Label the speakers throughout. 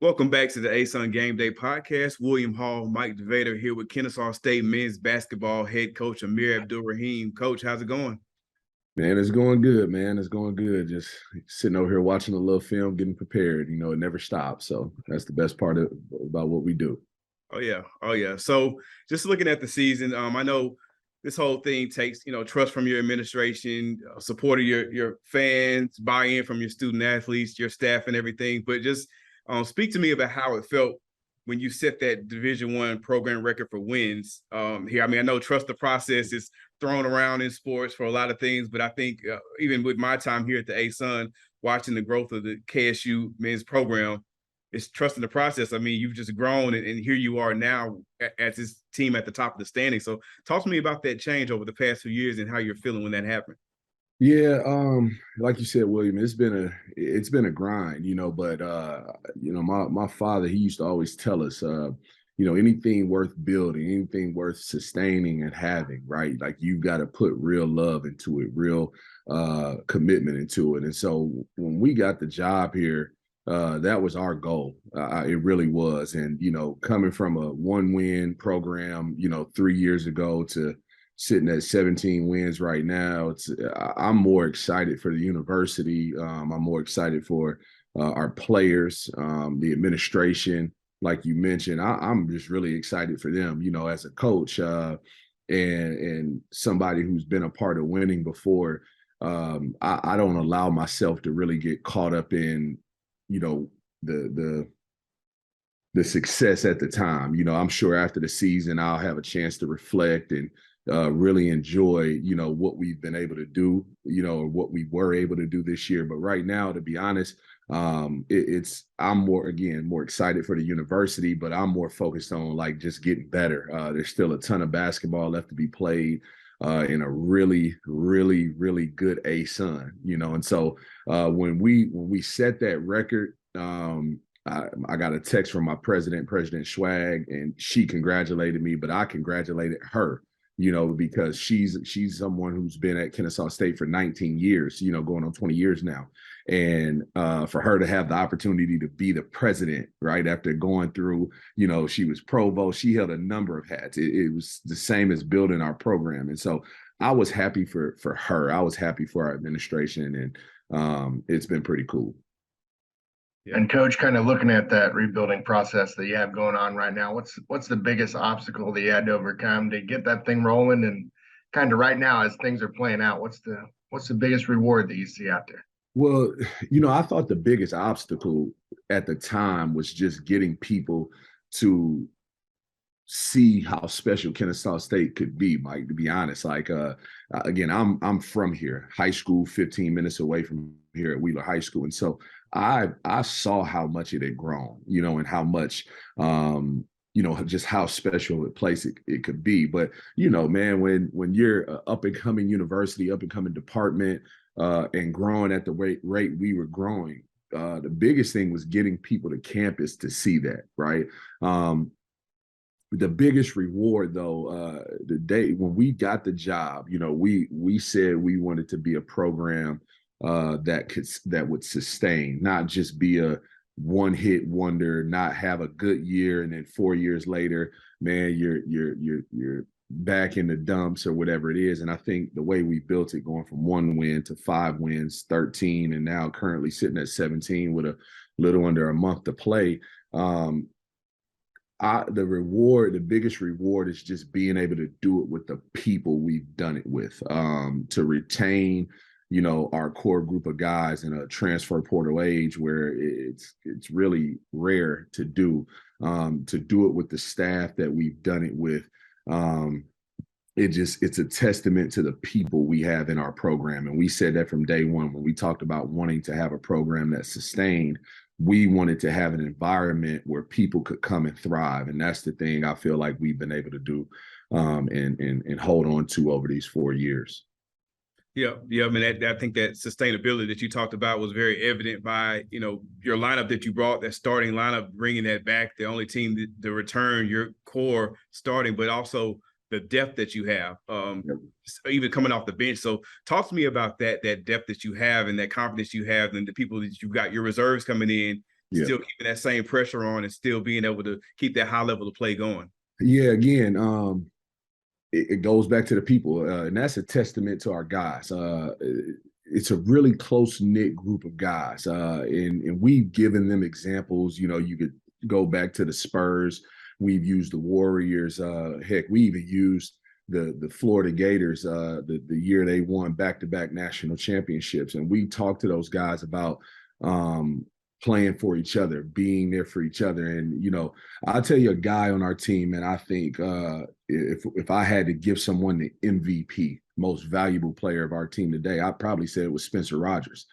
Speaker 1: Welcome back to the ASUN Gameday podcast. William Hall, Mike DeVader here with Kennesaw State men's basketball head coach Amir Abdur-Rahim. Coach, how's it going?
Speaker 2: Man, it's going good, man. It's going good. Just sitting over here watching a little film, getting prepared. It never stops. So that's the best part about what we do.
Speaker 1: Oh yeah. So just looking at the season, I know this whole thing takes trust from your administration, support of your fans, buy-in from your student athletes, your staff, and everything. But just speak to me about how it felt when you set that Division I program record for wins here. I mean, I know trust the process is thrown around in sports for a lot of things, but I think even with my time here at the ASUN, watching the growth of the KSU men's program, it's trusting the process. I mean, you've just grown, and here you are now as this team at the top of the standing. So talk to me about that change over the past few years and how you're feeling when that happened.
Speaker 2: Yeah, like you said, William, it's been a grind, but my father, he used to always tell us, anything worth building, anything worth sustaining and having, right? Like you've got to put real love into it, real commitment into it. And so when we got the job here, that was our goal. It really was. And, coming from a 1-win program, 3 years ago to sitting at 17 wins right now, I'm more excited for the university. I'm more excited for our players, the administration. Like you mentioned, I'm just really excited for them, as a coach and somebody who's been a part of winning before. I don't allow myself to really get caught up in, the success at the time. I'm sure after the season, I'll have a chance to reflect and really enjoy, what we've been able to do, or what we were able to do this year. But right now, to be honest, I'm more excited for the university, but I'm more focused on like just getting better. There's still a ton of basketball left to be played in a really, really, really good ASUN, and so when we set that record, I got a text from my President Schwag, and she congratulated me, but I congratulated her, because she's someone who's been at Kennesaw State for 19 years, going on 20 years now. And for her to have the opportunity to be the president, right, after going through, she was provost, she held a number of hats. It was the same as building our program. And so I was happy for her. I was happy for our administration, and it's been pretty cool.
Speaker 3: Yeah. And Coach, kind of looking at that rebuilding process that you have going on right now, what's the biggest obstacle that you had to overcome to get that thing rolling? And kind of right now, as things are playing out, what's the biggest reward that you see out there?
Speaker 2: Well, I thought the biggest obstacle at the time was just getting people to see how special Kennesaw State could be, Mike, to be honest. Like, again, I'm from here, high school, 15 minutes away from here at Wheeler High School. And so I saw how much it had grown, and how much, just how special a place it could be. But, man, when you're an up and coming university, up and coming department, and growing at the rate we were growing, the biggest thing was getting people to campus to see that, right? The biggest reward, though, the day when we got the job, we said we wanted to be a program that would sustain, not just be a one-hit wonder, not have a good year and then 4 years later, man, you're back in the dumps or whatever it is. And I think the way we built it, going from 1 win to 5 wins, 13, and now currently sitting at 17 with a little under a month to play. The biggest reward is just being able to do it with the people we've done it with, to retain, our core group of guys in a transfer portal age where it's really rare to do it with the staff that we've done it with. It's a testament to the people we have in our program. And we said that from day one when we talked about wanting to have a program that sustained. We wanted to have an environment where people could come and thrive. And that's the thing I feel like we've been able to do and hold on to over these 4 years.
Speaker 1: Yeah. I mean, I think that sustainability that you talked about was very evident by, your lineup that you brought, that starting lineup, bringing that back, the only team to return your core starting, but also the depth that you have, even coming off the bench. So talk to me about that depth that you have and that confidence you have and the people that you've got, your reserves coming in,
Speaker 2: Yeah.
Speaker 1: still keeping that same pressure on and still being able to keep that high level of play going.
Speaker 2: Yeah, again, it goes back to the people, and that's a testament to our guys. It's a really close-knit group of guys, and we've given them examples. You know, you could go back to the Spurs. We've used the Warriors. Heck, we even used the Florida Gators the year they won back-to-back national championships. And we talked to those guys about playing for each other, being there for each other. And, you know, I'll tell you a guy on our team, and I think if I had to give someone the MVP, most valuable player of our team today, I'd probably say it was Spencer Rogers.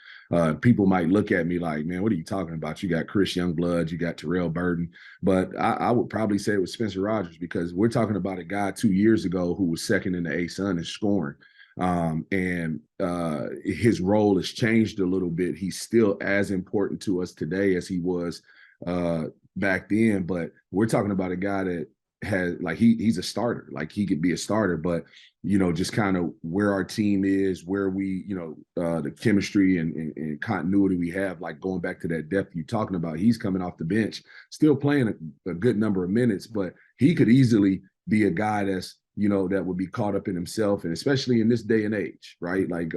Speaker 2: People might look at me like, man, what are you talking about? You got Chris Youngblood, you got Terrell Burton, but I would probably say it was Spencer Rogers, because we're talking about a guy 2 years ago who was second in the ASUN in scoring. And his role has changed a little bit. He's still as important to us today as he was back then, but we're talking about a guy that has, like, he's a starter. Like, he could be a starter, but you know, just kind of where our team is, where we, you know, the chemistry and continuity we have, like going back to that depth you're talking about. He's coming off the bench, still playing a good number of minutes, but he could easily be a guy that's, you know, that would be caught up in himself, and especially in this day and age, right? Like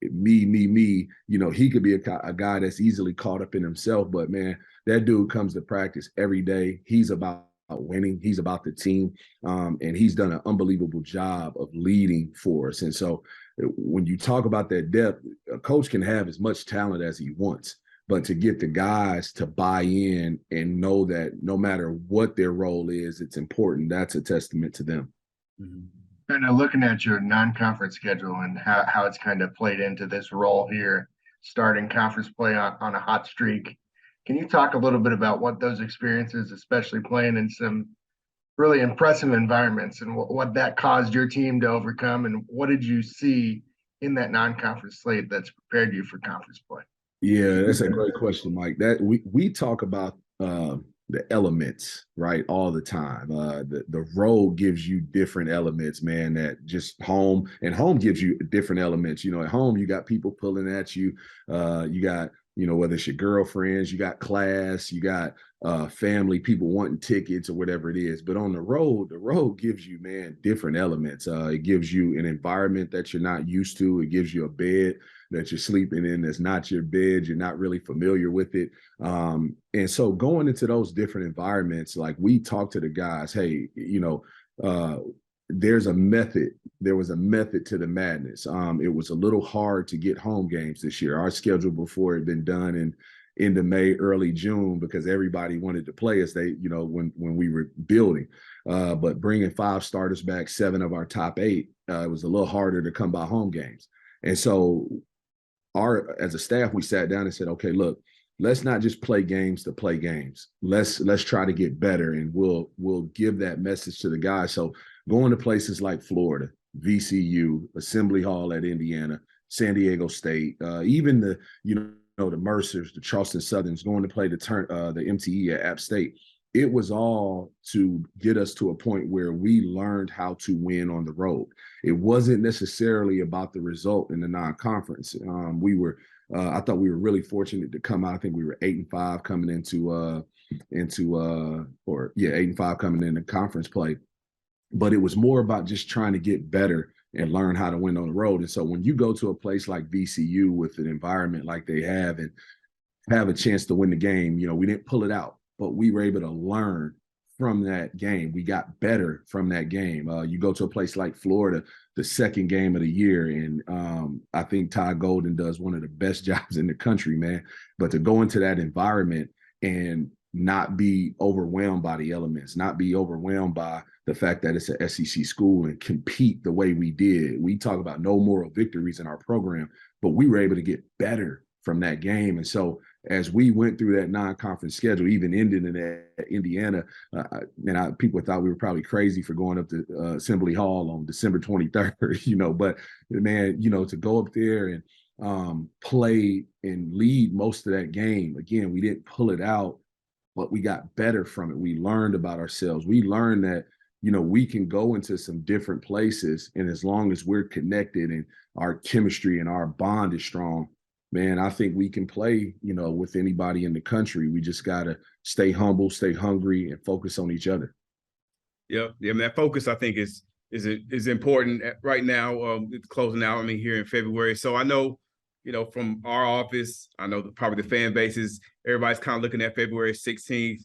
Speaker 2: me, you know, he could be a guy that's easily caught up in himself, but man, that dude comes to practice every day. He's about winning. He's about the team. And he's done an unbelievable job of leading for us. And so when you talk about that depth, a coach can have as much talent as he wants, but to get the guys to buy in and know that no matter what their role is, it's important. That's a testament to them.
Speaker 3: Mm-hmm. Kind of looking at your non-conference schedule and how it's kind of played into this role here, starting conference play on a hot streak. Can you talk a little bit about what those experiences, especially playing in some really impressive environments, and what that caused your team to overcome, and what did you see in that non-conference slate that's prepared you for conference play?
Speaker 2: Yeah, that's a great question, Mike. That we talk about the elements, right, all the time. The road gives you different elements, man. That just home gives you different elements. You know, at home you got people pulling at you. You got, you know, whether it's your girlfriends, you got class, you got family, people wanting tickets or whatever it is. But on the road gives you, man, different elements. It gives you an environment that you're not used to. It gives you a bed that you're sleeping in that's not your bed. You're not really familiar with it. And so going into those different environments, like, we talk to the guys, hey, you know, there's a method. There was a method to the madness. It was a little hard to get home games this year. Our schedule before had been done in end of May, early June, because everybody wanted to play us. They, you know, when we were building, but bringing 5 starters back, 7 of our top 8, it was a little harder to come by home games. And so as a staff, we sat down and said, okay, look, let's not just play games to play games. Let's try to get better, and we'll give that message to the guys. So going to places like Florida, VCU, Assembly Hall at Indiana, San Diego State, even the, you know, the Mercers, the Charleston Southerns, going to play the MTE at App State. It was all to get us to a point where we learned how to win on the road. It wasn't necessarily about the result in the non-conference. I thought we were really fortunate to come out. I think we were 8-5 coming into 8-5 coming into conference play. But it was more about just trying to get better and learn how to win on the road. And so when you go to a place like VCU with an environment like they have and have a chance to win the game, you know, we didn't pull it out, but we were able to learn from that game. We got better from that game. You go to a place like Florida, the second game of the year, and I think Ty Golden does one of the best jobs in the country, man. But to go into that environment and not be overwhelmed by the elements, not be overwhelmed by the fact that it's an SEC school, and compete the way we did. We talk about no moral victories in our program, but we were able to get better from that game. And so as we went through that non-conference schedule, even ending in Indiana, people thought we were probably crazy for going up to Assembly Hall on December 23rd, you know, but man, you know, to go up there and play and lead most of that game, again, we didn't pull it out, but we got better from it. We learned about ourselves. We learned that, you know, we can go into some different places, and as long as we're connected and our chemistry and our bond is strong, man, I think we can play, with anybody in the country. We just got to stay humble, stay hungry, and focus on each other.
Speaker 1: Yeah, I mean, that focus I think is important right now. It's closing out. I mean, here in February. So I know, from our office, I know probably the fan bases, everybody's kind of looking at February 16th,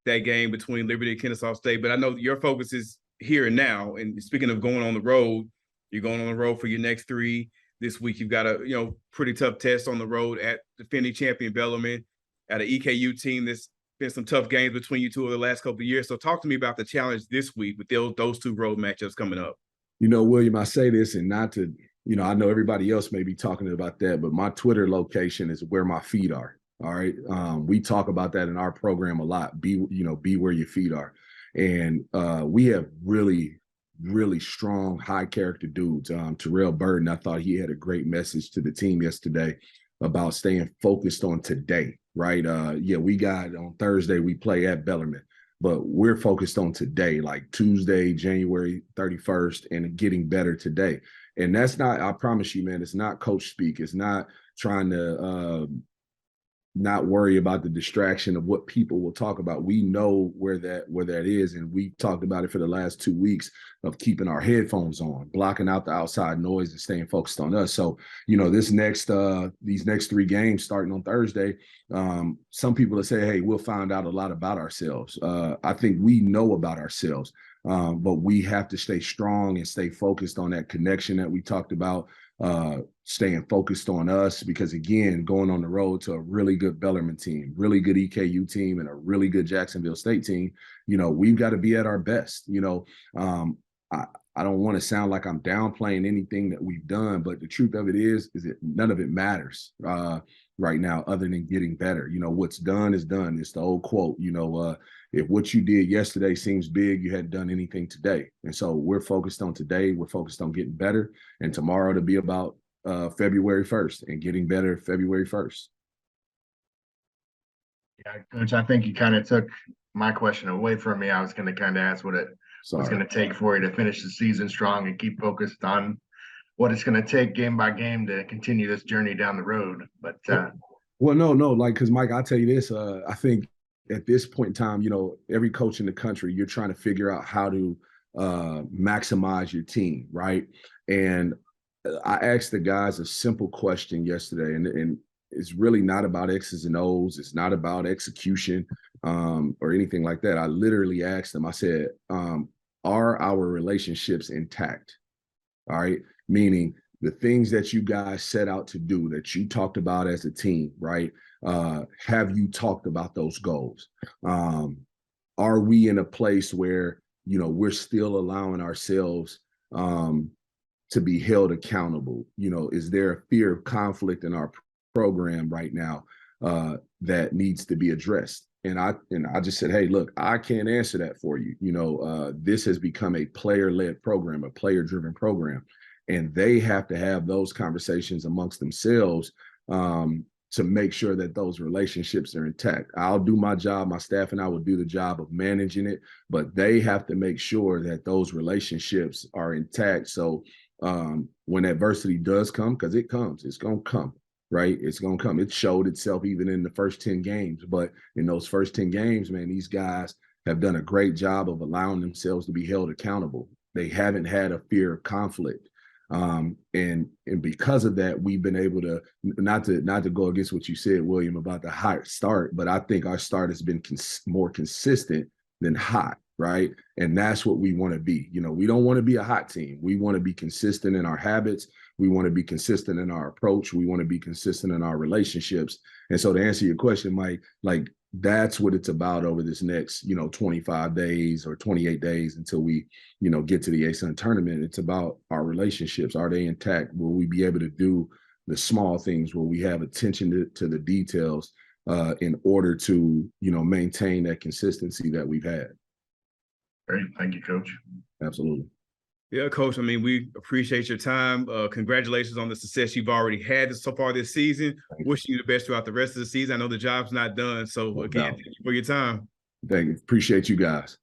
Speaker 1: that game between Liberty and Kennesaw State. But I know your focus is here and now. And speaking of going on the road, you're going on the road for your next 3 this week. You've got a pretty tough test on the road at defending champion Bellarmine, at an EKU team that's been some tough games between you two over the last couple of years. So talk to me about the challenge this week with those 2 road matchups coming up.
Speaker 2: William, I say this and not to, I know everybody else may be talking about that, but my Twitter location is where my feet are. All right. We talk about that in our program a lot. Be where your feet are. And we have really, really strong, high character dudes. Terrell Burton, I thought he had a great message to the team yesterday about staying focused on today, right? We got on Thursday, we play at Bellarmine, but we're focused on today, like Tuesday, January 31st, and getting better today. And that's not, I promise you, man, it's not coach speak. It's not trying to not worry about the distraction of what people will talk about. We know where that is. And we talked about it for the last 2 weeks of keeping our headphones on, blocking out the outside noise and staying focused on us. So, these next 3 games starting on Thursday, some people will say, hey, we'll find out a lot about ourselves. I think we know about ourselves, but we have to stay strong and stay focused on that connection that we talked about, staying focused on us, because again, going on the road to a really good Bellarmine team, really good EKU team, and a really good Jacksonville State team, we've got to be at our best. I don't want to sound like I'm downplaying anything that we've done, but the truth of it is that none of it matters right now other than getting better. What's done is done. It's the old quote, if what you did yesterday seems big, you hadn't done anything today. And so we're focused on today. We're focused on getting better. And tomorrow to be about February 1st and getting better February 1st.
Speaker 3: Yeah, Coach, I think you kind of took my question away from me. I was going to kind of ask what it was going to take for you to finish the season strong and keep focused on what it's going to take game by game to continue this journey down the road. But
Speaker 2: well, no, because Mike, I'll tell you this. I think at this point in time, every coach in the country, you're trying to figure out how to maximize your team, right? And I asked the guys a simple question yesterday, and it's really not about X's and O's. It's not about execution or anything like that. I literally asked them, I said, are our relationships intact? All right. Meaning the things that you guys set out to do, that you talked about as a team, right? Have you talked about those goals? Are we in a place where, we're still allowing ourselves to be held accountable? Is there a fear of conflict in our program right now that needs to be addressed? And I just said, hey, look, I can't answer that for you. This has become a player-led program, a player-driven program, and they have to have those conversations amongst themselves to make sure that those relationships are intact. I'll do my job. My staff and I will do the job of managing it, but they have to make sure that those relationships are intact. So when adversity does come, because it comes, it's going to come. Right? It's going to come. It showed itself even in the first 10 games. But in those first 10 games, man, these guys have done a great job of allowing themselves to be held accountable. They haven't had a fear of conflict. And because of that, we've been able to, not to go against what you said, William, about the hot start, but I think our start has been more consistent than hot. Right. And that's what we want to be. We don't want to be a hot team. We want to be consistent in our habits. We want to be consistent in our approach. We want to be consistent in our relationships. And so to answer your question, Mike, like that's what it's about over this next, 25 days or 28 days until we, get to the ASUN tournament. It's about our relationships. Are they intact? Will we be able to do the small things? Will we have attention to the details in order to, maintain that consistency that we've had?
Speaker 3: Great. Thank you, Coach.
Speaker 2: Absolutely.
Speaker 1: Yeah, Coach. I mean, we appreciate your time. Congratulations on the success you've already had so far this season. Wishing you the best throughout the rest of the season. I know the job's not done. So, again, thank you for your time.
Speaker 2: Thank you. Appreciate you guys.